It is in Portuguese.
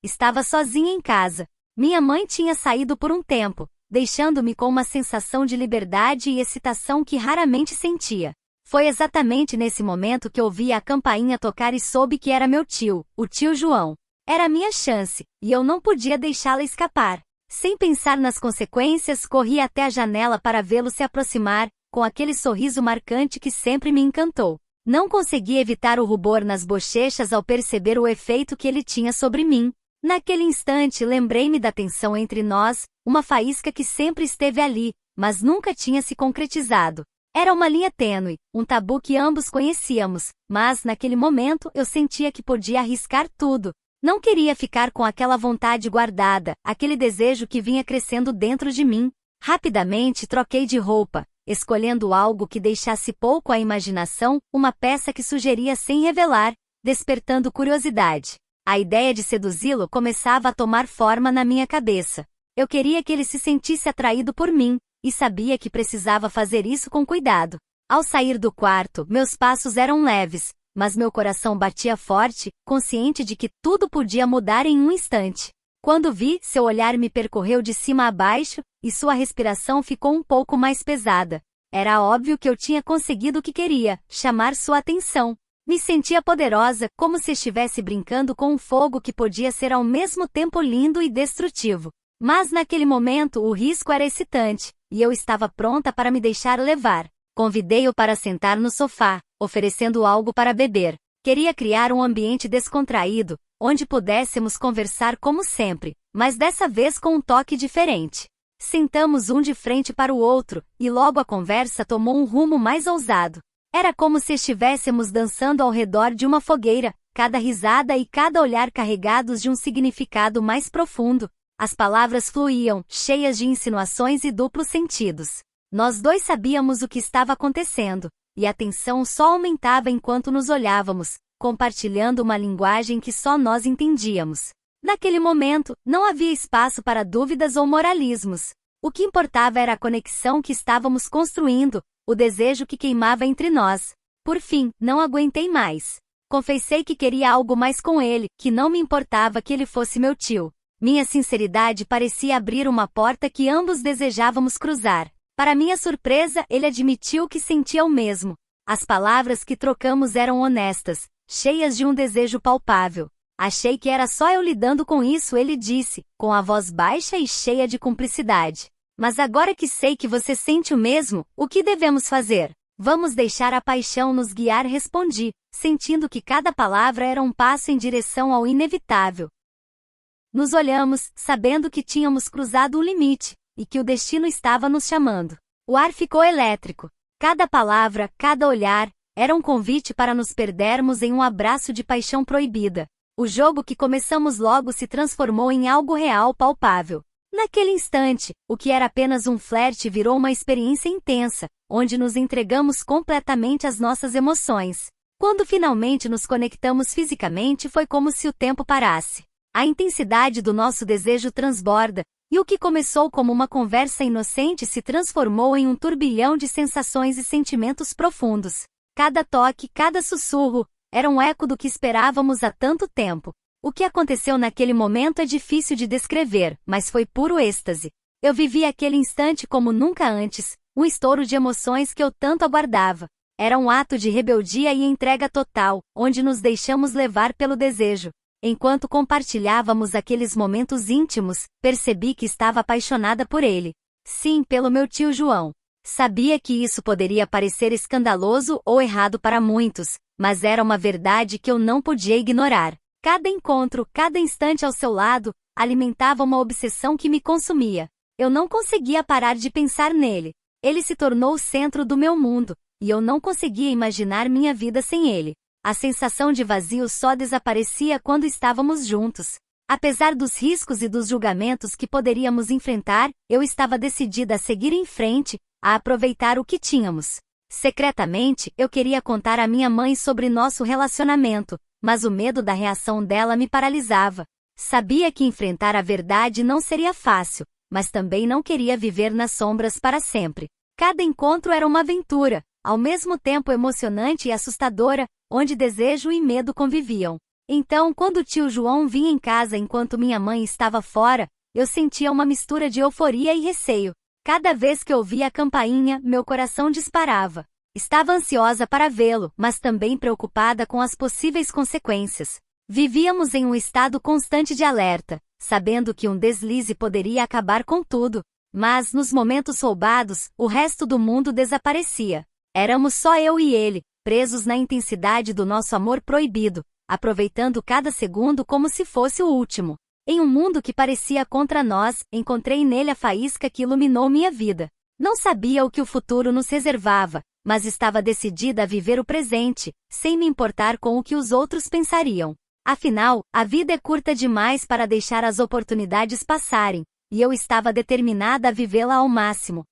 Estava sozinha em casa. Minha mãe tinha saído por um tempo, deixando-me com uma sensação de liberdade e excitação que raramente sentia. Foi exatamente nesse momento que ouvi a campainha tocar e soube que era meu tio, o tio João. Era a minha chance, e eu não podia deixá-la escapar. Sem pensar nas consequências, corri até a janela para vê-lo se aproximar, com aquele sorriso marcante que sempre me encantou. Não consegui evitar o rubor nas bochechas ao perceber o efeito que ele tinha sobre mim. Naquele instante lembrei-me da tensão entre nós, uma faísca que sempre esteve ali, mas nunca tinha se concretizado. Era uma linha tênue, um tabu que ambos conhecíamos, mas naquele momento eu sentia que podia arriscar tudo. Não queria ficar com aquela vontade guardada, aquele desejo que vinha crescendo dentro de mim. Rapidamente troquei de roupa, escolhendo algo que deixasse pouco à imaginação, uma peça que sugeria sem revelar, despertando curiosidade. A ideia de seduzi-lo começava a tomar forma na minha cabeça. Eu queria que ele se sentisse atraído por mim, e sabia que precisava fazer isso com cuidado. Ao sair do quarto, meus passos eram leves, mas meu coração batia forte, consciente de que tudo podia mudar em um instante. Quando vi, seu olhar me percorreu de cima a baixo, e sua respiração ficou um pouco mais pesada. Era óbvio que eu tinha conseguido o que queria, chamar sua atenção. Me sentia poderosa, como se estivesse brincando com um fogo que podia ser ao mesmo tempo lindo e destrutivo. Mas naquele momento o risco era excitante, e eu estava pronta para me deixar levar. Convidei-o para sentar no sofá, oferecendo algo para beber. Queria criar um ambiente descontraído, onde pudéssemos conversar como sempre, mas dessa vez com um toque diferente. Sentamos um de frente para o outro, e logo a conversa tomou um rumo mais ousado. Era como se estivéssemos dançando ao redor de uma fogueira, cada risada e cada olhar carregados de um significado mais profundo. As palavras fluíam, cheias de insinuações e duplos sentidos. Nós dois sabíamos o que estava acontecendo, e a tensão só aumentava enquanto nos olhávamos, compartilhando uma linguagem que só nós entendíamos. Naquele momento, não havia espaço para dúvidas ou moralismos. O que importava era a conexão que estávamos construindo, o desejo que queimava entre nós. Por fim, não aguentei mais. Confessei que queria algo mais com ele, que não me importava que ele fosse meu tio. Minha sinceridade parecia abrir uma porta que ambos desejávamos cruzar. Para minha surpresa, ele admitiu que sentia o mesmo. As palavras que trocamos eram honestas, cheias de um desejo palpável. Achei que era só eu lidando com isso, ele disse, com a voz baixa e cheia de cumplicidade. Mas agora que sei que você sente o mesmo, o que devemos fazer? Vamos deixar a paixão nos guiar, respondi, sentindo que cada palavra era um passo em direção ao inevitável. Nos olhamos, sabendo que tínhamos cruzado o limite, e que o destino estava nos chamando. O ar ficou elétrico. Cada palavra, cada olhar, era um convite para nos perdermos em um abraço de paixão proibida. O jogo que começamos logo se transformou em algo real, palpável. Naquele instante, o que era apenas um flerte virou uma experiência intensa, onde nos entregamos completamente às nossas emoções. Quando finalmente nos conectamos fisicamente, foi como se o tempo parasse. A intensidade do nosso desejo transborda, e o que começou como uma conversa inocente se transformou em um turbilhão de sensações e sentimentos profundos. Cada toque, cada sussurro, era um eco do que esperávamos há tanto tempo. O que aconteceu naquele momento é difícil de descrever, mas foi puro êxtase. Eu vivi aquele instante como nunca antes, um estouro de emoções que eu tanto aguardava. Era um ato de rebeldia e entrega total, onde nos deixamos levar pelo desejo. Enquanto compartilhávamos aqueles momentos íntimos, percebi que estava apaixonada por ele. Sim, pelo meu tio João. Sabia que isso poderia parecer escandaloso ou errado para muitos, mas era uma verdade que eu não podia ignorar. Cada encontro, cada instante ao seu lado, alimentava uma obsessão que me consumia. Eu não conseguia parar de pensar nele. Ele se tornou o centro do meu mundo, e eu não conseguia imaginar minha vida sem ele. A sensação de vazio só desaparecia quando estávamos juntos. Apesar dos riscos e dos julgamentos que poderíamos enfrentar, eu estava decidida a seguir em frente, a aproveitar o que tínhamos. Secretamente, eu queria contar à minha mãe sobre nosso relacionamento, mas o medo da reação dela me paralisava. Sabia que enfrentar a verdade não seria fácil, mas também não queria viver nas sombras para sempre. Cada encontro era uma aventura, ao mesmo tempo emocionante e assustadora, onde desejo e medo conviviam. Então, quando o tio João vinha em casa enquanto minha mãe estava fora, eu sentia uma mistura de euforia e receio. Cada vez que ouvia a campainha, meu coração disparava. Estava ansiosa para vê-lo, mas também preocupada com as possíveis consequências. Vivíamos em um estado constante de alerta, sabendo que um deslize poderia acabar com tudo. Mas, nos momentos roubados, o resto do mundo desaparecia. Éramos só eu e ele, presos na intensidade do nosso amor proibido, aproveitando cada segundo como se fosse o último. Em um mundo que parecia contra nós, encontrei nele a faísca que iluminou minha vida. Não sabia o que o futuro nos reservava, mas estava decidida a viver o presente, sem me importar com o que os outros pensariam. Afinal, a vida é curta demais para deixar as oportunidades passarem, e eu estava determinada a vivê-la ao máximo.